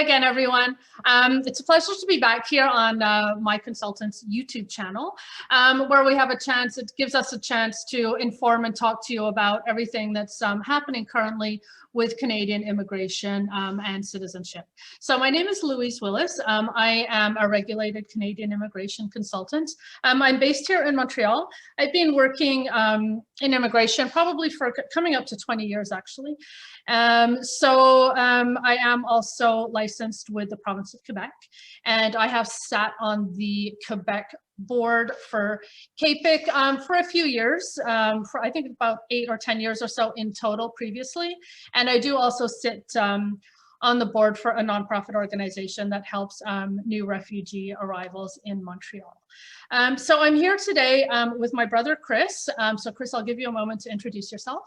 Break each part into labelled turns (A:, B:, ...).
A: again, everyone. It's a pleasure to be back here on my consultant's YouTube channel, where we have a chance, it gives us a chance to inform and talk to you about everything that's happening currently with Canadian immigration and citizenship. So my name is Louise Willis. I am a regulated Canadian immigration consultant. I'm based here in Montreal. I've been working in immigration probably for coming up to 20 years, actually. I am also licensed with the province of Quebec, and I have sat on the Quebec board for CAPIC for a few years, for I think about 8 or 10 years or so in total previously. And I do also sit on the board for a nonprofit organization that helps new refugee arrivals in Montreal. So I'm here today with my brother, Chris. So Chris, I'll give you a moment to introduce yourself.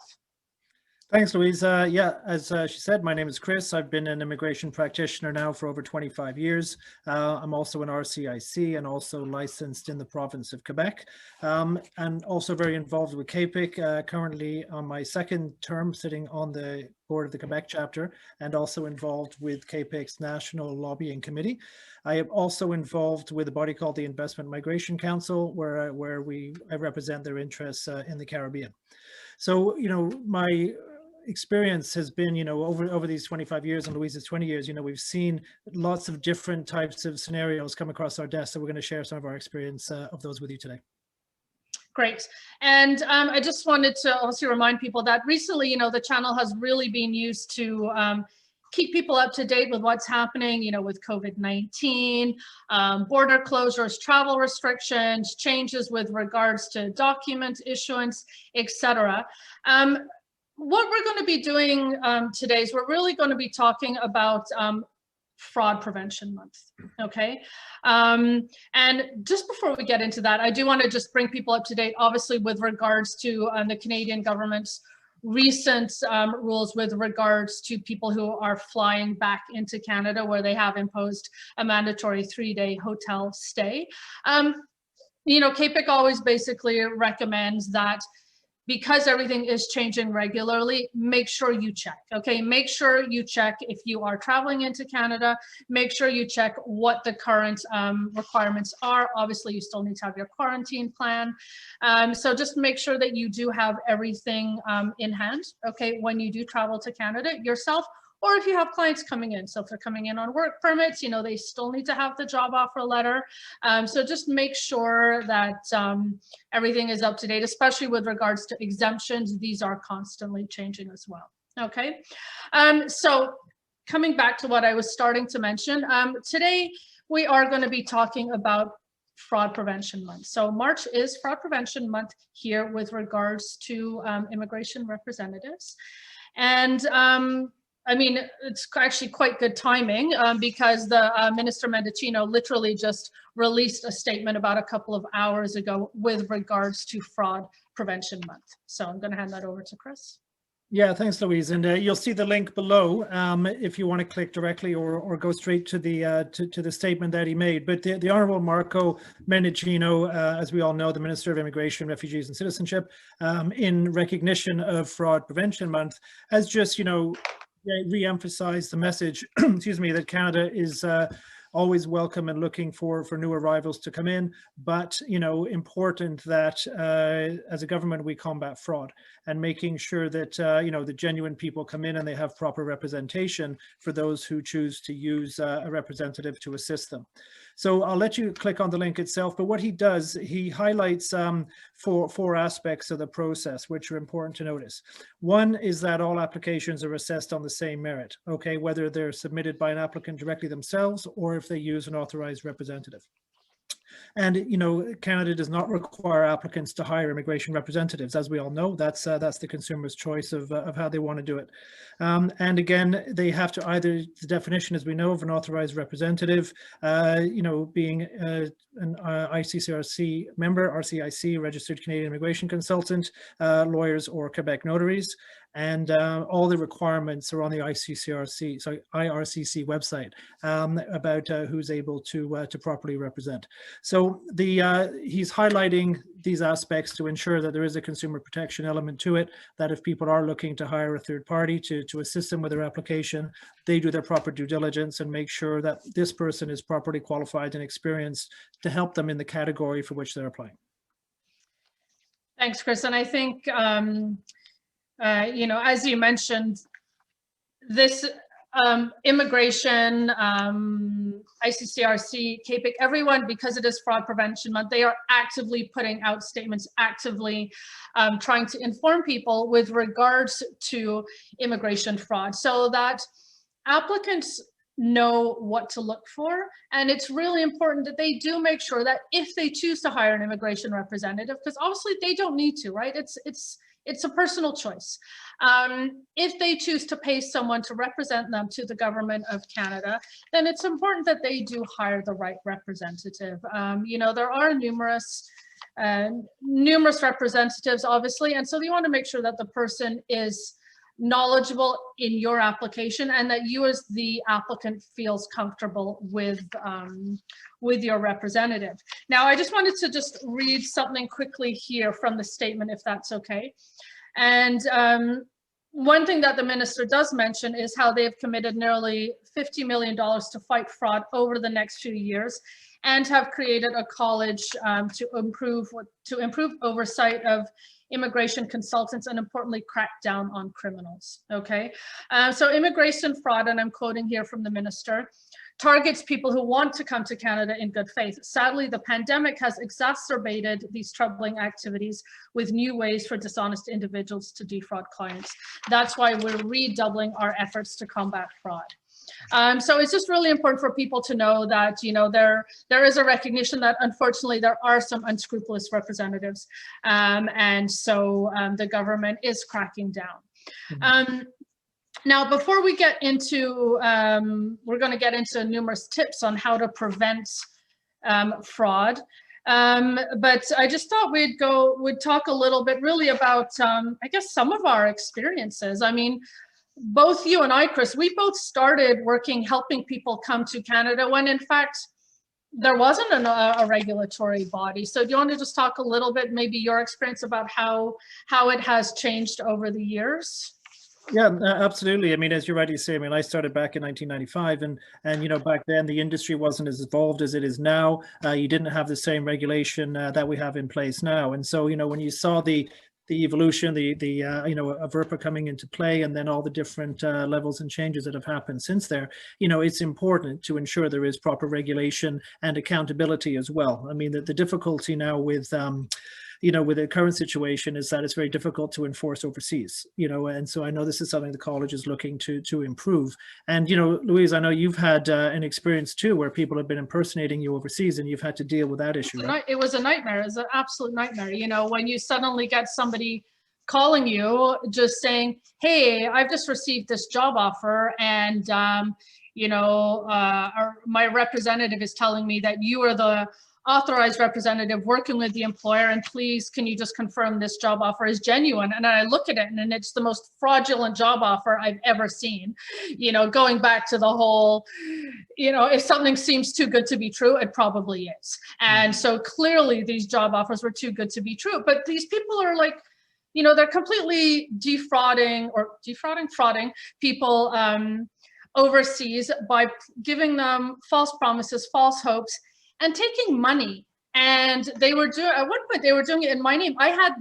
B: Thanks, Louise. Yeah, as she said, my name is Chris. I've been an immigration practitioner now for over 25 years. I'm also an RCIC and also licensed in the province of Quebec, and also very involved with CAPIC, currently on my second term sitting on the board of the Quebec chapter, and also involved with CAPIC's National Lobbying Committee. I am also involved with a body called the Investment Migration Council, where I represent their interests in the Caribbean. So, my experience has been, over these 25 years and Louise's 20 years, we've seen lots of different types of scenarios come across our desk. So we're going to share some of our experience of those with you today.
A: Great. And I just wanted to also remind people that recently, the channel has really been used to keep people up to date with what's happening, with COVID-19, border closures, travel restrictions, changes with regards to document issuance, etc. What we're going to be doing today is we're really going to be talking about Fraud Prevention Month, okay? And just before we get into that, I do want to just bring people up to date, obviously, with regards to the Canadian government's recent rules with regards to people who are flying back into Canada, where they have imposed a mandatory 3-day hotel stay. CAPIC always basically recommends that because everything is changing regularly, make sure you check, okay? Make sure you check if you are traveling into Canada, make sure you check what the current requirements are. Obviously, you still need to have your quarantine plan. So just make sure that you do have everything in hand, okay, when you do travel to Canada yourself, or if you have clients coming in. So if they're coming in on work permits, they still need to have the job offer letter. So just make sure that everything is up to date, especially with regards to exemptions. These are constantly changing as well. Okay. So coming back to what I was starting to mention, today we are going to be talking about Fraud Prevention Month. So March is Fraud Prevention Month here with regards to immigration representatives. And I mean, it's actually quite good timing because the Minister Mendicino literally just released a statement about a couple of hours ago with regards to Fraud Prevention Month. So I'm going to hand that over to Chris.
B: Yeah, thanks, Louise. And you'll see the link below if you want to click directly or go straight to the statement that he made. But the Honourable Marco Mendicino, as we all know, the Minister of Immigration, Refugees and Citizenship, in recognition of Fraud Prevention Month, has just, re-emphasize the message, excuse me, that Canada is always welcome and looking for new arrivals to come in, but important that as a government we combat fraud and making sure that the genuine people come in and they have proper representation for those who choose to use a representative to assist them. So I'll let you click on the link itself, but what he does, he highlights four aspects of the process which are important to notice. One is that all applications are assessed on the same merit, okay, whether they're submitted by an applicant directly themselves or if they use an authorized representative. And Canada does not require applicants to hire immigration representatives, as we all know. That's the consumer's choice of how they want to do it. And again, they have to either, the definition, as we know, of an authorized representative, being an ICCRC member, RCIC, registered Canadian immigration consultant, lawyers, or Quebec notaries. And all the requirements are on the IRCC website about who's able to properly represent. So he's highlighting these aspects to ensure that there is a consumer protection element to it, that if people are looking to hire a third party to assist them with their application, they do their proper due diligence and make sure that this person is properly qualified and experienced to help them in the category for which they're applying.
A: Thanks, Chris. And I think, you know, as you mentioned, this immigration, ICCRC, CAPIC, everyone, because it is Fraud Prevention Month, they are actively putting out statements, actively trying to inform people with regards to immigration fraud so that applicants know what to look for. And it's really important that they do make sure that if they choose to hire an immigration representative, because obviously they don't need to, right? It's a personal choice. If they choose to pay someone to represent them to the government of Canada, then it's important that they do hire the right representative. You know, there are numerous representatives, obviously, and so you want to make sure that the person is knowledgeable in your application and that you as the applicant feels comfortable with your representative. Now, I just wanted to just read something quickly here from the statement, if that's okay. And one thing that the minister does mention is how they have committed nearly $50 million to fight fraud over the next few years and have created a college to improve oversight of immigration consultants and importantly crack down on criminals. Okay, so immigration fraud, and I'm quoting here from the minister, targets people who want to come to Canada in good faith. Sadly, the pandemic has exacerbated these troubling activities with new ways for dishonest individuals to defraud clients. That's why we're redoubling our efforts to combat fraud. So it's just really important for people to know that, you know, there is a recognition that unfortunately there are some unscrupulous representatives, and so the government is cracking down. Now, before we get into, we're going to get into numerous tips on how to prevent fraud, but I just thought we'd talk a little bit really about, I guess, some of our experiences. I mean, both you and I, Chris, we both started working, helping people come to Canada when in fact, there wasn't a regulatory body. So do you want to just talk a little bit, maybe your experience about how it has changed over the years?
B: Yeah, absolutely. I mean, as you rightly say, I mean, I started back in 1995 and, you know, back then the industry wasn't as evolved as it is now. You didn't have the same regulation that we have in place now. And so, you know, when you saw the evolution, you know, of VRPA coming into play, and then all the different levels and changes that have happened since there, you know, it's important to ensure there is proper regulation and accountability as well. I mean, the difficulty now with, you know, with the current situation is that it's very difficult to enforce overseas, you know, and so I know this is something the college is looking to improve. And, you know, Louise, I know you've had an experience too where people have been impersonating you overseas and you've had to deal with that issue. Right?
A: It was a nightmare. It was an absolute nightmare. You know, when you suddenly get somebody calling you just saying, hey, I've just received this job offer and, you know, my representative is telling me that you are the authorized representative working with the employer, and please, can you just confirm this job offer is genuine? And I look at it and it's the most fraudulent job offer I've ever seen. You know, going back to the whole, you know, if something seems too good to be true, it probably is. And so clearly these job offers were too good to be true, but these people are like, you know, they're completely frauding people overseas by giving them false promises, false hopes, and taking money. And they were doing, at one point they were doing it in my name. I had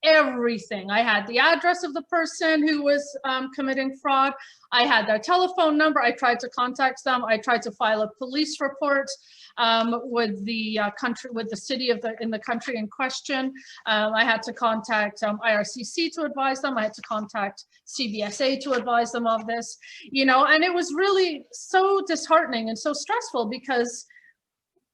A: everything. I had the address of the person who was committing fraud. I had their telephone number. I tried to contact them. I tried to file a police report with the city in the country in question. I had to contact IRCC to advise them. I had to contact CBSA to advise them of this, you know, and it was really so disheartening and so stressful because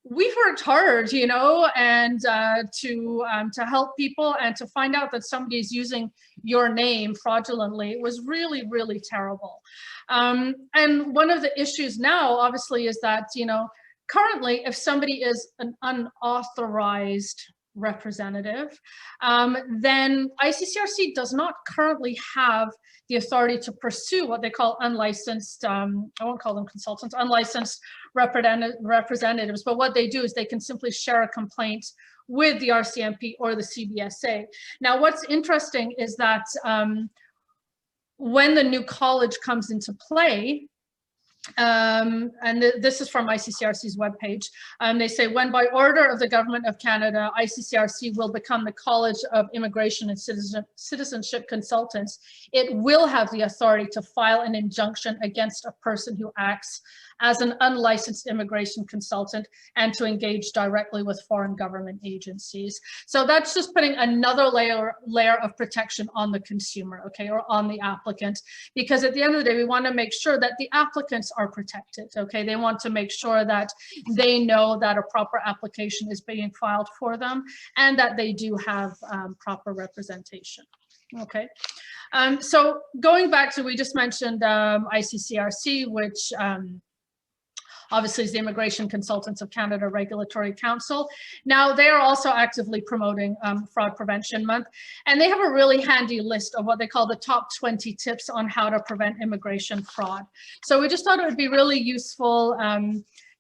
A: we've worked hard, you know, and to help people, and to find out that somebody is using your name fraudulently, it was really, really terrible. And one of the issues now, obviously, is that, you know, currently, if somebody is an unauthorized representative, then ICCRC does not currently have the authority to pursue what they call unlicensed, I won't call them consultants, unlicensed representatives, but what they do is they can simply share a complaint with the RCMP or the CBSA. Now, what's interesting is that when the new college comes into play, and this is from ICCRC's webpage. They say, when by order of the Government of Canada, ICCRC will become the College of Immigration and Citizenship Consultants, it will have the authority to file an injunction against a person who acts as an unlicensed immigration consultant and to engage directly with foreign government agencies. So that's just putting another layer of protection on the consumer, okay, or on the applicant, because at the end of the day, we want to make sure that the applicants are protected, okay? They want to make sure that they know that a proper application is being filed for them and that they do have proper representation, okay? So going back to, we just mentioned ICCRC, which obviously is the Immigration Consultants of Canada Regulatory Council. Now, they are also actively promoting Fraud Prevention Month, and they have a really handy list of what they call the top 20 tips on how to prevent immigration fraud. So we just thought it would be really useful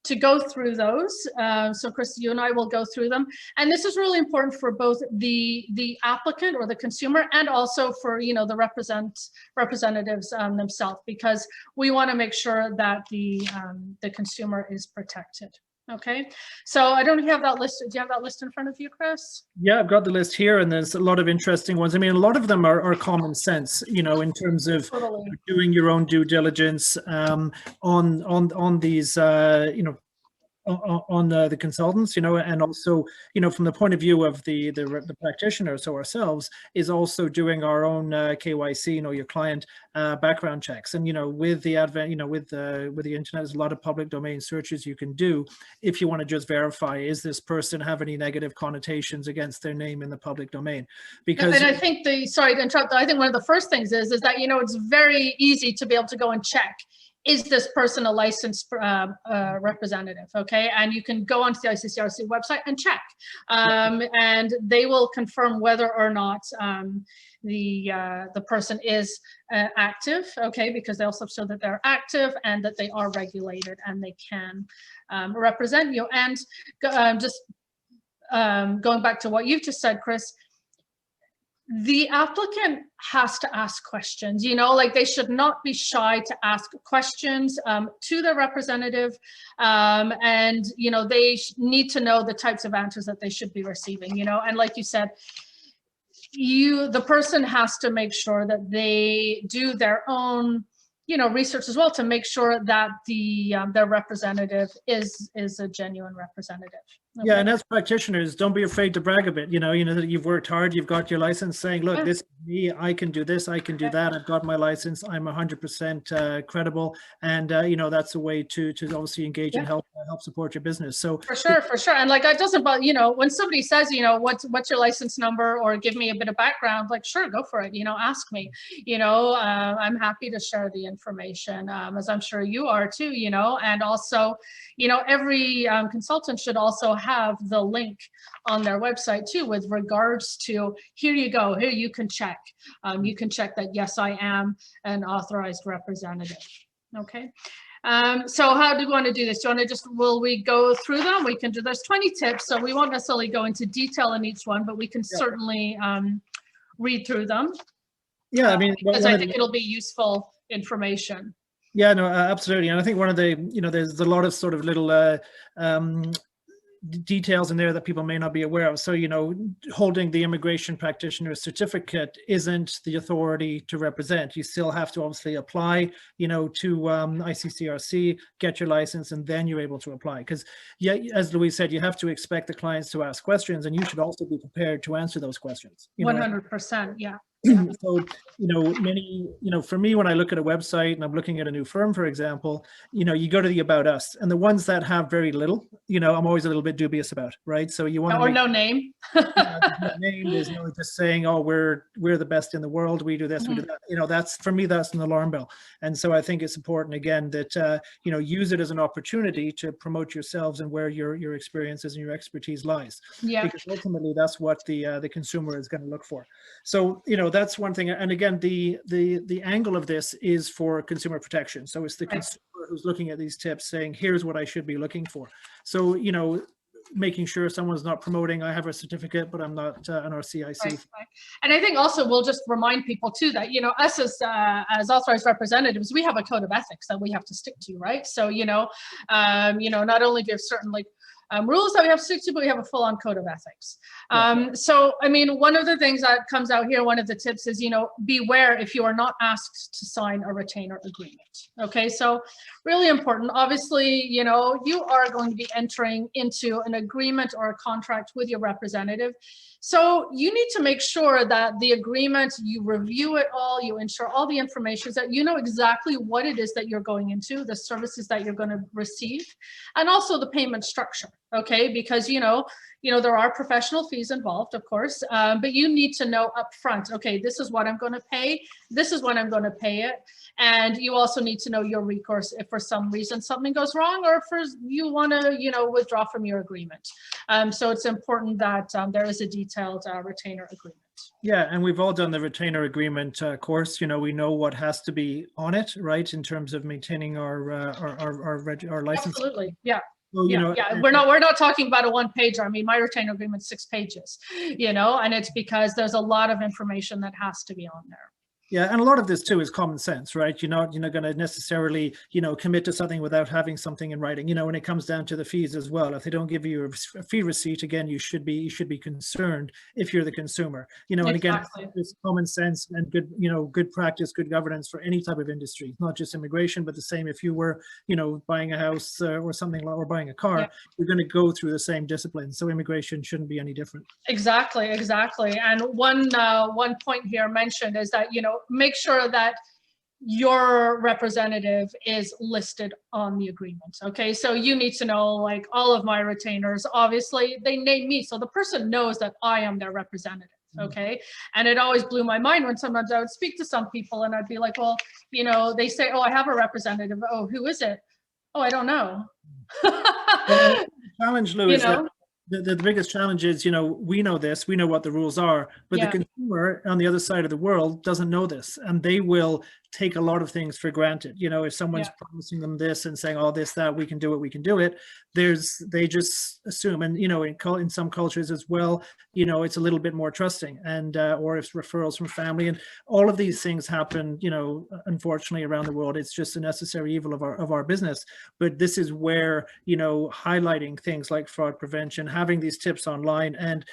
A: to go through those. So Chris, you and I will go through them. And this is really important for both the applicant or the consumer and also for, you know, the representatives themselves, because we want to make sure that the consumer is protected. Okay, so I don't have that list. Do you have that list in front of you, Chris?
B: Yeah, I've got the list here, and there's a lot of interesting ones. I mean, a lot of them are common sense, you know, in terms of
A: Totally.
B: doing your own due diligence on these, you know, on the consultants, you know, and also, you know, from the point of view of the practitioners, so ourselves, is also doing our own KYC, you know, your client background checks. And, you know, with the advent, you know, with the internet, there's a lot of public domain searches you can do if you want to just verify, is this person have any negative connotations against their name in the public domain? Because,
A: and I think sorry to interrupt, I think one of the first things is that, you know, it's very easy to be able to go and check, is this person a licensed representative, okay? And you can go onto the ICCRC website and check. And they will confirm whether or not the person is active, okay? Because they also show that they're active and that they are regulated and they can represent you. And just going back to what you've just said, Chris, the applicant has to ask questions, you know, like they should not be shy to ask questions to their representative. And, you know, they need to know the types of answers that they should be receiving, you know, and like you said, the person has to make sure that they do their own, you know, research as well to make sure that their representative is a genuine representative. Okay.
B: Yeah, and as practitioners, don't be afraid to brag a bit. You know that you've worked hard, you've got your license, saying, look, this is me, I can do this, I can do that, I've got my license, I'm 100% credible. And, you know, that's a way to obviously engage and help support your business. So
A: for sure. And like, it doesn't, but, you know, when somebody says, you know, what's your license number or give me a bit of background, like, sure, go for it, you know, ask me, you know, I'm happy to share the information, as I'm sure you are too, you know, and also, you know, every consultant should also have the link on their website too, with regards to, here you go, here you can check. You can check that, yes, I am an authorized representative. Okay. So how do you want to do this? Do you want to will we go through them? We can do, there's 20 tips, so we won't necessarily go into detail in each one, but we can certainly read through them.
B: Yeah, I mean,
A: because I think it'll be useful information.
B: Yeah, no, absolutely. And I think one of the, you know, there's a lot of sort of little details in there that people may not be aware of. So, you know, holding the immigration practitioner certificate isn't the authority to represent. You still have to obviously apply, you know, to ICCRC, get your license, and then you're able to apply. Because, yeah, as Louise said, you have to expect the clients to ask questions, and you should also be prepared to answer those questions.
A: 100%, yeah.
B: So, for me, when I look at a website and I'm looking at a new firm, for example, you go to the About Us, and the ones that have very little, I'm always a little bit dubious about, right? So you want to
A: Or
B: make
A: no name.
B: there's no name, there's no just saying, oh, we're the best in the world, we do this, we do that. That's, for me, that's an alarm bell. And so I think it's important, again, that use it as an opportunity to promote yourselves and where your experiences and your expertise lies.
A: Yeah.
B: Because ultimately that's what the consumer is going to look for. So that's one thing. And again, the angle of this is for consumer protection. So it's the consumer who's looking at these tips saying, here's what I should be looking for. So making sure someone's not promoting, I have a certificate, but I'm not an RCIC.
A: Right. And I think also we'll just remind people too that, us as authorized representatives, we have a code of ethics that we have to stick to, right? So, not only do we have certain rules that we have to stick to, but we have a full-on code of ethics. So, I mean, one of the things that comes out here, one of the tips is, beware if you are not asked to sign a retainer agreement. Okay, so really important. Obviously, you are going to be entering into an agreement or a contract with your representative. So you need to make sure that the agreement, you review it all, you ensure all the information, that you know exactly what it is that you're going into, the services that you're going to receive, and also the payment structure. Okay, because there are professional fees involved, of course, but you need to know upfront, okay, this is what I'm going to pay, this is when I'm going to pay it. And you also need to know your recourse if for some reason something goes wrong, or if you want to, withdraw from your agreement. So it's important that there is a detailed retainer agreement.
B: Yeah, and we've all done the retainer agreement course. We know what has to be on it, right, in terms of maintaining our license.
A: Absolutely, yeah.
B: So,
A: we're not talking about a one-pager. I mean, my retainer agreement's 6 pages, and it's because there's a lot of information that has to be on there.
B: Yeah, and a lot of this too is common sense, right? You're not going to necessarily, commit to something without having something in writing. When it comes down to the fees as well, if they don't give you a fee receipt, again, you should be concerned if you're the consumer. And again, it's common sense and good, good practice, good governance for any type of industry, not just immigration, but the same if you were, buying a house or something, or buying a car, you're going to go through the same discipline. So immigration shouldn't be any different.
A: Exactly. And one point here mentioned is that, make sure that your representative is listed on the agreement. Okay, so you need to know, all of my retainers, obviously they name me, so the person knows that I am their representative. Okay, and it always blew my mind when sometimes I would speak to some people and I'd be like, well, they say, oh, I have a representative. Oh, who is it? Oh, I don't know.
B: The challenge, Louise, the biggest challenge is, we know this, we know what the rules are, but the consumer on the other side of the world doesn't know this, and they will take a lot of things for granted. If someone's promising them this and saying, oh, this, that, we can do it, they just assume. And, in some cultures as well, it's a little bit more trusting, and, or if referrals from family, and all of these things happen, unfortunately around the world. It's just a necessary evil of our business. But this is where, highlighting things like fraud prevention, having these tips online, and,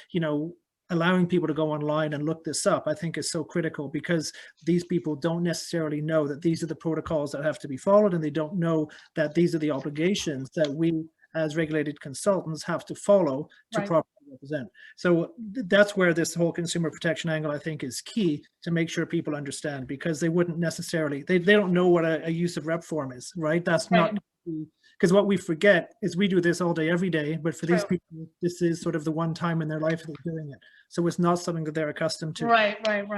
B: allowing people to go online and look this up, I think is so critical, because these people don't necessarily know that these are the protocols that have to be followed, and they don't know that these are the obligations that we as regulated consultants have to follow to properly represent. So that's where this whole consumer protection angle, I think, is key to make sure people understand, because they wouldn't necessarily, they don't know what a use of rep form is, right? That's not, because what we forget is we do this all day, every day, but for these people, this is sort of the one time in their life they're doing it. So it's not something that they're accustomed to.
A: Right. And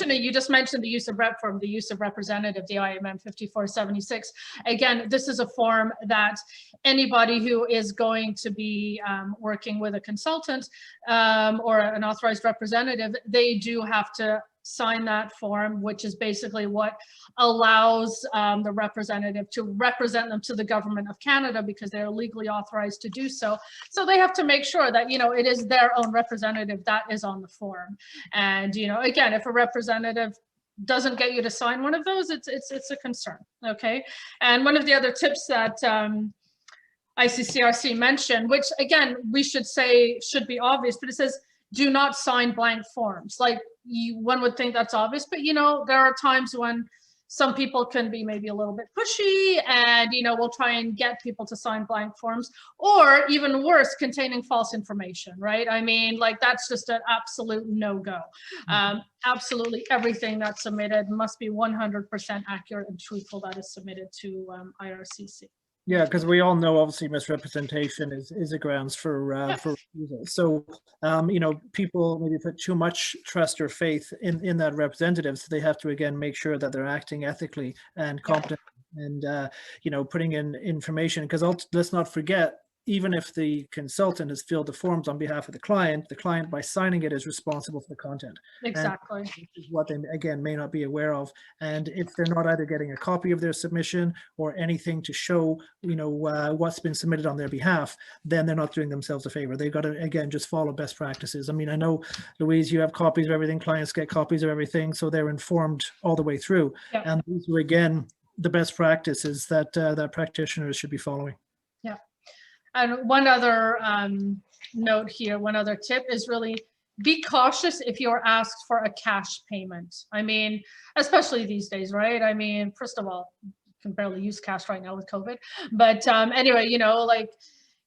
A: you just mentioned the use of rep form, the use of representative, the IMM 5476. Again, this is a form that anybody who is going to be working with a consultant or an authorized representative, they do have to sign that form, which is basically what allows the representative to represent them to the government of Canada, because they're legally authorized to do so. So they have to make sure that, it is their own representative that is on the form. And, again, if a representative doesn't get you to sign one of those, it's a concern. Okay. And one of the other tips that ICCRC mentioned, which again, we should say should be obvious, but it says, do not sign blank forms. One would think that's obvious, but there are times when some people can be maybe a little bit pushy and, you know, we'll try and get people to sign blank forms, or even worse, containing false information, right? I mean, like, that's just an absolute no-go. Absolutely everything that's submitted must be 100% accurate and truthful that is submitted to IRCC.
B: Yeah, because we all know obviously misrepresentation is a grounds for refusal. So you know, people maybe put too much trust or faith in that representative, so they have to again make sure that they're acting ethically and competent, and you know, putting in information. Because let's not forget, even if the consultant has filled the forms on behalf of the client by signing it is responsible for the content.
A: Exactly.
B: And this is what they again may not be aware of. And if they're not either getting a copy of their submission or anything to show, you know, what's been submitted on their behalf, then they're not doing themselves a favor. They've got to again just follow best practices. I mean, I know, Louise, you have copies of everything. Clients get copies of everything, so they're informed all the way through.
A: Yeah.
B: And these are again the best practices that that practitioners should be following.
A: Yeah. And one other note here, one other tip is really be cautious if you're asked for a cash payment. I mean, especially these days, right? I mean, first of all, you can barely use cash right now with COVID. But anyway, you know, like,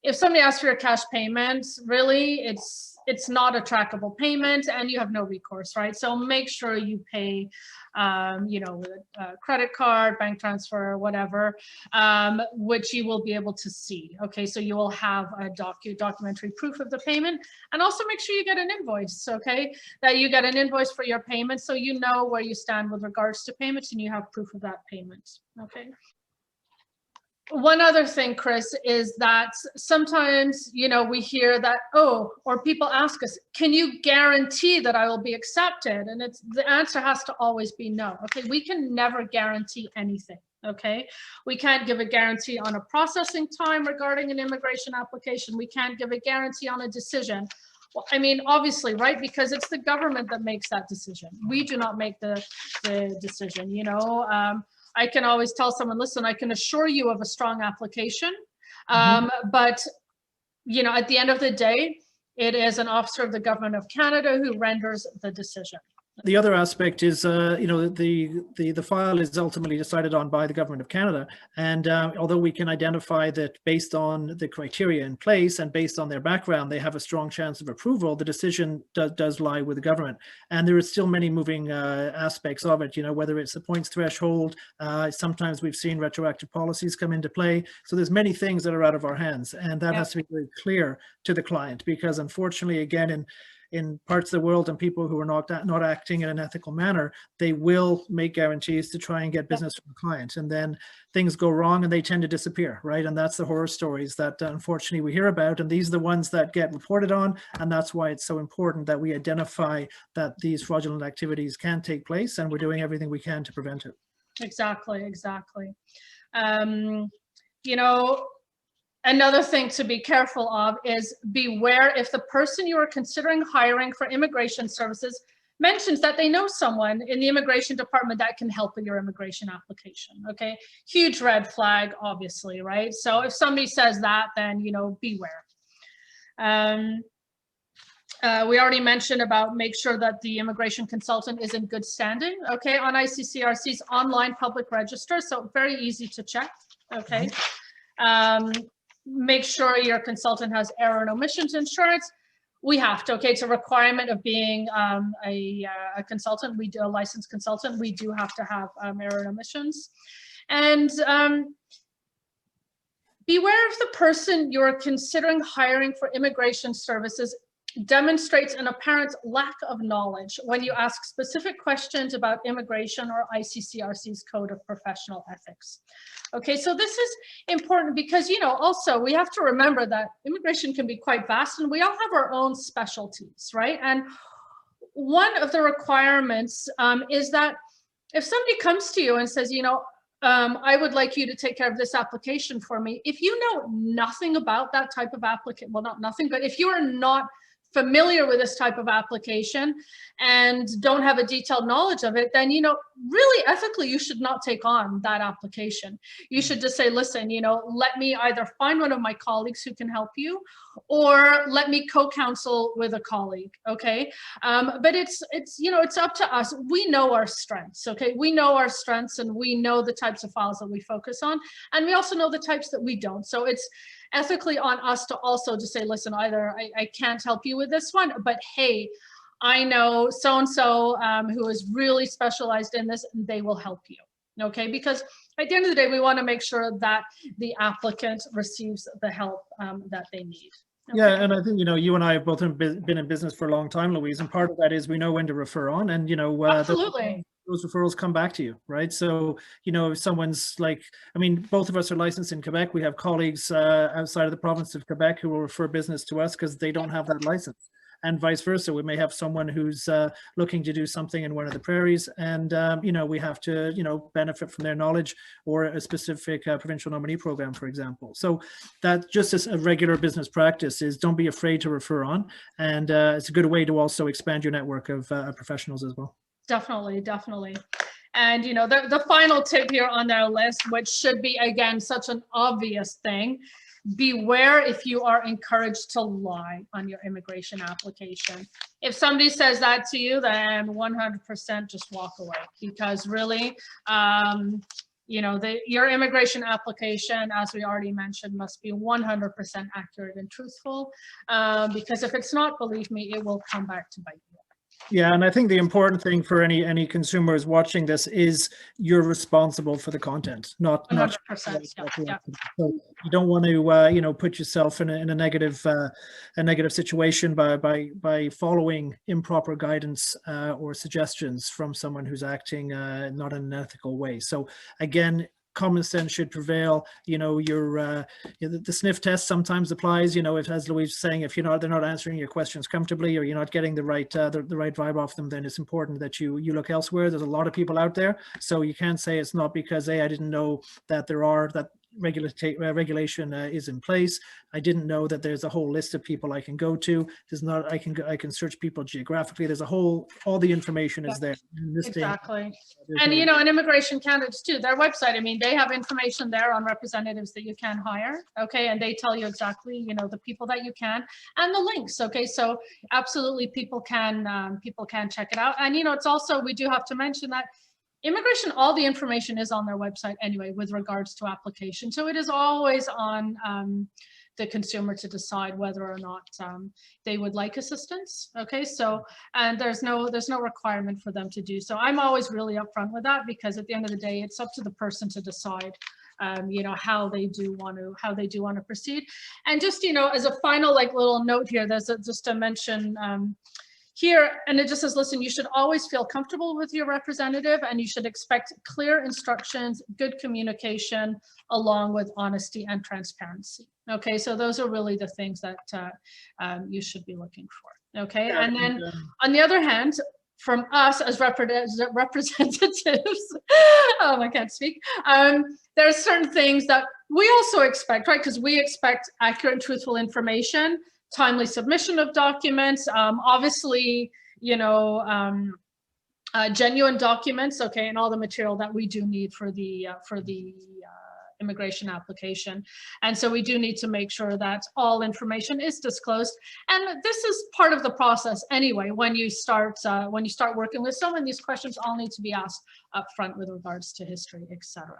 A: if somebody asks for a cash payment, really, it's not a trackable payment and you have no recourse, right? So make sure you pay, you know, with a credit card, bank transfer, whatever, which you will be able to see. Okay, so you will have a documentary proof of the payment, and also make sure you get an invoice, okay? That you get an invoice for your payment, so you know where you stand with regards to payments and you have proof of that payment, okay? One other thing, Chris, is that sometimes, you know, we hear that, oh, or people ask us, can you guarantee that I will be accepted? And the answer has to always be no. Okay, we can never guarantee anything. Okay, we can't give a guarantee on a processing time regarding an immigration application. We can't give a guarantee on a decision. Well, I mean, obviously, right? Because it's the government that makes that decision. We do not make the decision, you know. I can always tell someone, listen, I can assure you of a strong application, but, you know, at the end of the day, it is an officer of the government of Canada who renders the decision.
B: The other aspect is, you know, the file is ultimately decided on by the Government of Canada. And although we can identify that based on the criteria in place and based on their background, they have a strong chance of approval, the decision does lie with the government. And there is still many moving aspects of it, you know, whether it's the points threshold, sometimes we've seen retroactive policies come into play. So there's many things that are out of our hands, and that has to be very clear to the client, because unfortunately, again, in parts of the world and people who are not acting in an ethical manner, they will make guarantees to try and get business from the client, and then things go wrong and they tend to disappear, right? And that's the horror stories that unfortunately we hear about, and these are the ones that get reported on, and that's why it's so important that we identify that these fraudulent activities can take place, and we're doing everything we can to prevent it.
A: Exactly, exactly. You know, another thing to be careful of is beware if the person you are considering hiring for immigration services mentions that they know someone in the immigration department that can help with your immigration application. Okay, huge red flag, obviously, right? So if somebody says that, then, you know, beware. We already mentioned about make sure that the immigration consultant is in good standing, okay, on ICCRC's online public register, so very easy to check, okay. Make sure your consultant has error and omissions insurance. We have to, okay, it's a requirement of being a consultant. We do a licensed consultant. We do have to have error and omissions. And beware if the person you're considering hiring for immigration services demonstrates an apparent lack of knowledge when you ask specific questions about immigration or ICCRC's Code of Professional Ethics. Okay, so this is important because, you know, also we have to remember that immigration can be quite vast and we all have our own specialties, right? And one of the requirements is that if somebody comes to you and says, you know, I would like you to take care of this application for me. If you know nothing about that type of applicant, well, not nothing, but if you are not familiar with this type of application and don't have a detailed knowledge of it, then, you know, really ethically, you should not take on that application. You should just say, listen, you know, let me either find one of my colleagues who can help you, or let me co-counsel with a colleague. Okay. But it's, you know, it's up to us. We know our strengths. Okay. We know our strengths, and we know the types of files that we focus on. And we also know the types that we don't. So it's ethically on us to also just say, listen, either I can't help you with this one, but hey, I know so-and-so who is really specialized in this, and they will help you. Okay, because at the end of the day, we want to make sure that the applicant receives the help that they need. Okay.
B: Yeah, and I think, you know, you and I have both been in business for a long time, Louise, and part of that is we know when to refer on, and, you know,
A: Absolutely.
B: those referrals come back to you, right? So, you know, if someone's like, I mean, both of us are licensed in Quebec. We have colleagues outside of the province of Quebec who will refer business to us because they don't have that license. And vice versa. We may have someone who's looking to do something in one of the prairies, and you know, we have to, you know, benefit from their knowledge, or a specific provincial nominee program, for example. So that just as a regular business practice is, don't be afraid to refer on, and it's a good way to also expand your network of professionals as well.
A: Definitely, definitely. And, you know, the final tip here on their list, which should be, again, such an obvious thing: beware if you are encouraged to lie on your immigration application. If somebody says that to you, then 100% just walk away, because really, you know, your immigration application, as we already mentioned, must be 100% accurate and truthful, because if it's not, believe me, it will come back to bite you.
B: Yeah, and I think the important thing for any consumers watching this is you're responsible for the content, not
A: 100%. Yeah.
B: So you don't want to you know, put yourself in a negative situation by following improper guidance or suggestions from someone who's acting not in an ethical way. So again, common sense should prevail. You know, the sniff test sometimes applies. You know, if, as Louise was saying, if they're not answering your questions comfortably, or you're not getting the right vibe off them, then it's important that you look elsewhere. There's a lot of people out there, so you can't say it's not because, hey, I didn't know that that regulation is in place. I didn't know that there's a whole list of people I can go to. There's not, I can search people geographically. There's all the information is there.
A: Exactly. And, you know, and Immigration Canada's too, their website, I mean, they have information there on representatives that you can hire. Okay. And they tell you exactly, you know, the people that you can, and the links. Okay. So absolutely, people can check it out. And, you know, it's also, we do have to mention that immigration, all the information is on their website anyway with regards to application. So it is always on the consumer to decide whether or not they would like assistance. Okay, so, and there's no requirement for them to do so. I'm always really upfront with that, because at the end of the day, it's up to the person to decide you know, how they do want to proceed. And just, you know, as a final like little note here, there's just to mention here, and it just says, listen, you should always feel comfortable with your representative, and you should expect clear instructions, good communication, along with honesty and transparency. Okay, so those are really the things that you should be looking for. Okay, yeah, and then on the other hand, from us as representatives, I can't speak, there are certain things that we also expect, right? Because we expect accurate and truthful information, timely submission of documents, obviously, you know, genuine documents, okay, and all the material that we do need for the immigration application. And so we do need to make sure that all information is disclosed. And this is part of the process anyway. When you start working with someone, these questions all need to be asked up front with regards to history, etc.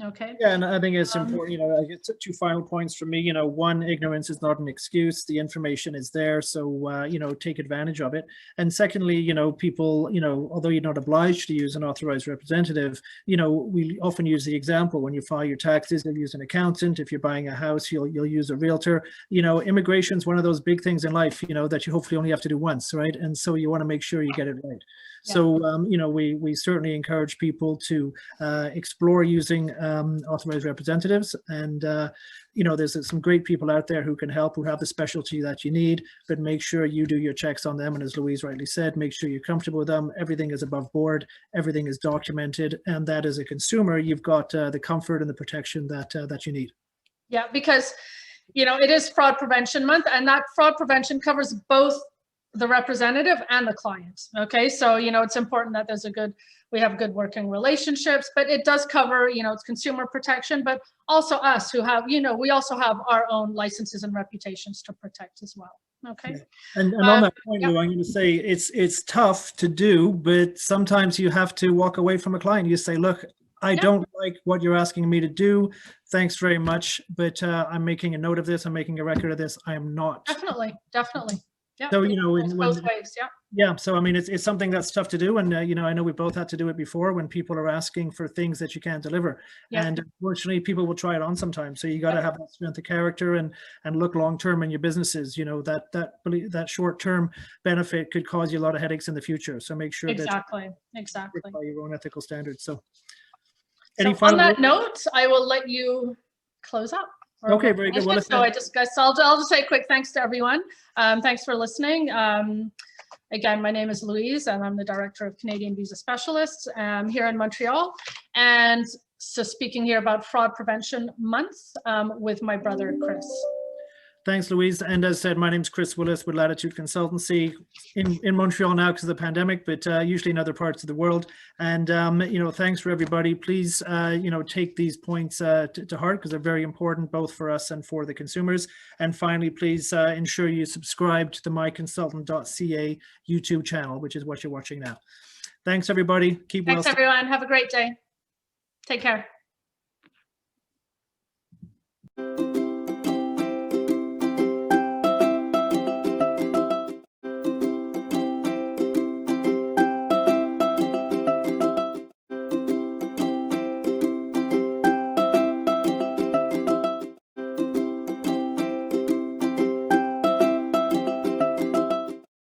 A: Okay.
B: Yeah, and I think it's important, you know, I get two final points from me. You know, one, ignorance is not an excuse. The information is there, so you know, take advantage of it. And secondly, you know, people, you know, although you're not obliged to use an authorized representative, you know, we often use the example when you file your taxes, you'll use an accountant. If you're buying a house, you'll use a realtor. You know, immigration is one of those big things in life, you know, that you hopefully only have to do once, right? And so you want to make sure you get it right. Yeah. So, you know, we certainly encourage people to explore using authorized representatives. And, you know, there's some great people out there who can help, who have the specialty that you need, but make sure you do your checks on them. And as Louise rightly said, make sure you're comfortable with them. Everything is above board. Everything is documented. And that as a consumer, you've got the comfort and the protection that you need.
A: Yeah, because, you know, it is Fraud Prevention Month, and that fraud prevention covers both the representative and the client. Okay, so it's important that we have good working relationships, but it does cover, it's consumer protection, but also us who have, we also have our own licenses and reputations to protect as well. Okay.
B: Yeah. And on that point,
A: yeah.
B: Lou, I'm going to say it's tough to do, but sometimes you have to walk away from a client. You say, look, I don't like what you're asking me to do. Thanks very much, but I'm making a note of this. I'm making a record of this. I am not.
A: Definitely. Yeah.
B: So,
A: both ways. Yeah.
B: Yeah. So, I mean, it's something that's tough to do. And, I know we both had to do it before when people are asking for things that you can't deliver.
A: Yeah.
B: And unfortunately, people will try it on sometimes. So you got to have that strength of character and look long-term in your businesses. That short-term benefit could cause you a lot of headaches in the future. So make sure
A: exactly.
B: that by your own ethical standards. So
A: on that note, I will let you close up.
B: Okay, very good. Well,
A: so I'll just say a quick thanks to everyone. Thanks for listening. Again, my name is Louise, and I'm the Director of Canadian Visa Specialists here in Montreal. And so speaking here about Fraud Prevention Month with my brother, Chris.
B: Thanks, Louise. And as said, my name's Chris Willis with Latitude Consultancy in Montreal now because of the pandemic, but usually in other parts of the world. And, thanks for everybody. Please, take these points to heart because they're very important both for us and for the consumers. And finally, please ensure you subscribe to the myconsultant.ca YouTube channel, which is what you're watching now. Thanks, everybody. Keep well.
A: Thanks, everyone. Have a great day. Take care.